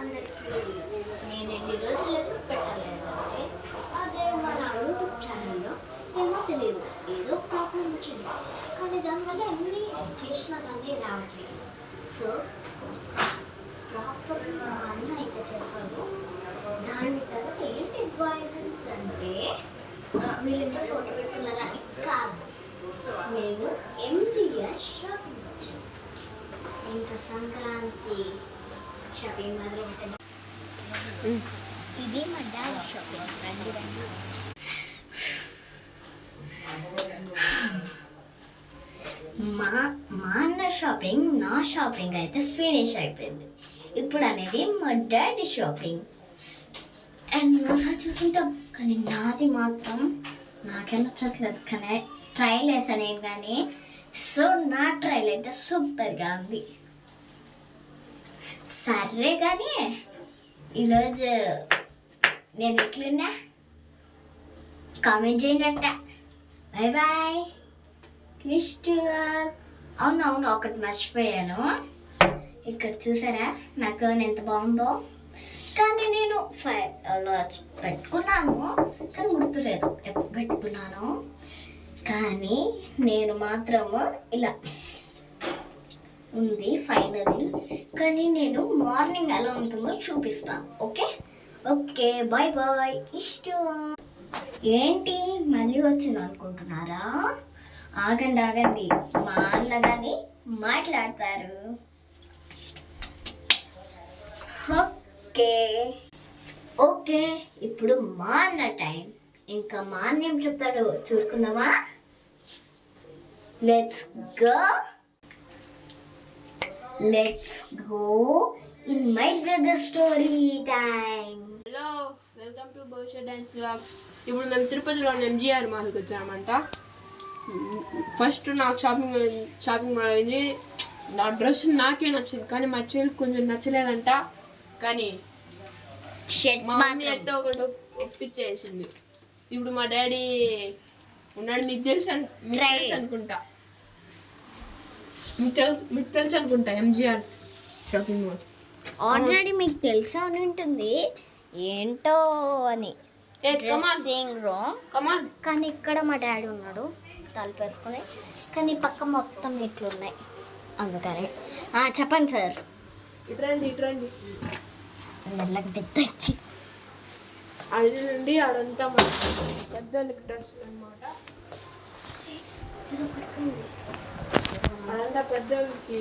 అందరికీ నేను ఎన్ని రోజులు ఎందుకు పెట్టలేదంటే అదే మన యూట్యూబ్ ఛానల్లో ఏమో తెలియదు, ఏదో ప్రాబ్లం వచ్చింది. కానీ దానివల్ల ఎన్ని చేసినా కానీ రావట్లేదు. సో ప్రాపర్ మా అన్న అయితే చేస్తాను. దాని తర్వాత ఏంటి అడ్వైజెస్ అంటే వీళ్ళంటే ఫోటో పెట్టుకున్నారని కాదు, మేము ఎంజీఆర్ షాపింగ్ వచ్చాము. ఇంకా సంక్రాంతి షాపింగ్ మాత్రం ఉంటుంది. ఇది మా డాడీ షాపింగ్. రండి రండి. మా అన్న షాపింగ్, నా షాపింగ్ అయితే ఫినిష్ అయిపోయింది. ఇప్పుడు అనేది మా డాడీ షాపింగ్. అండ్ మళ్ళీ చూసుకుంటాం, కానీ నాది మాత్రం నాకే నచ్చట్లేదు. కానీ ట్రైల్ వేసాను నేను, కానీ సో నా ట్రైల్ అయితే సూపర్గా ఉంది. సరే కానీ ఈరోజు నేను ఎట్లున్నా కామెంట్ చేయండి. Bye bye. అవునవును, ఒకటి మర్చిపోయాను. ఇక్కడ చూసారా నా గౌన్ ఎంత బాగుందో. కానీ నేను అలా పెట్టుకున్నాను, కానీ గుర్తులేదు ఎప్పుడు పెట్టుకున్నాను. కానీ నేను మాత్రము ఇలా ఉంది ఫైనల్లీ. కానీ నేను మార్నింగ్ ఎలా ఉంటుందో చూపిస్తాను. Okay okay, bye bye. ఏంటి మళ్ళీ వచ్చింది అనుకుంటున్నారా? ఆగండి ఆగండి, మా అన్న కానీ మాట్లాడతారు. ఓకే ఓకే, ఇప్పుడు మా అన్న టైం. ఇంకా మా అన్న ఏం చెప్తాడు చూసుకుందామా? Let's go in my brother story time. Hello, welcome to Bhavishyat dance vlogs. ఇప్పుడు మేము తిరుపతిలోని ఎంజీఆర్ మాల్కి వచ్చామంట. ఫస్ట్ నాకు షాపింగ్ మాల్ అయింది. నా డ్రెస్ నాకే నచ్చింది, కానీ మా చెల్లికి కొంచెం నచ్చలేదంట. కానీ మా మమ్మీ ఎట్టో ఒకటి ఒప్పించేసింది. ఇప్పుడు మా డాడీ ఉన్నాడు, మీకు తెలుసు అనుకుంటా. మీకు తెలుసు అనుకుంటా ఎంజీఆర్ షాపింగ్ మాల్. ఆల్రెడీ మీకు తెలుసు అని ఉంటుంది ఏంటో అని. కానీ ఇక్కడ మా డాడీ ఉన్నాడు తలుపేసుకొని, కానీ పక్క మొత్తం ఇట్లున్నాయి అందుకని. చెప్పండి సార్. ఇట్రండి మెల్లగా తెచ్చి అది నుండి అదంతా పెద్దోళ్ళకి డ్రెస్ అనమాట. అదంతా పెద్దోళ్ళకి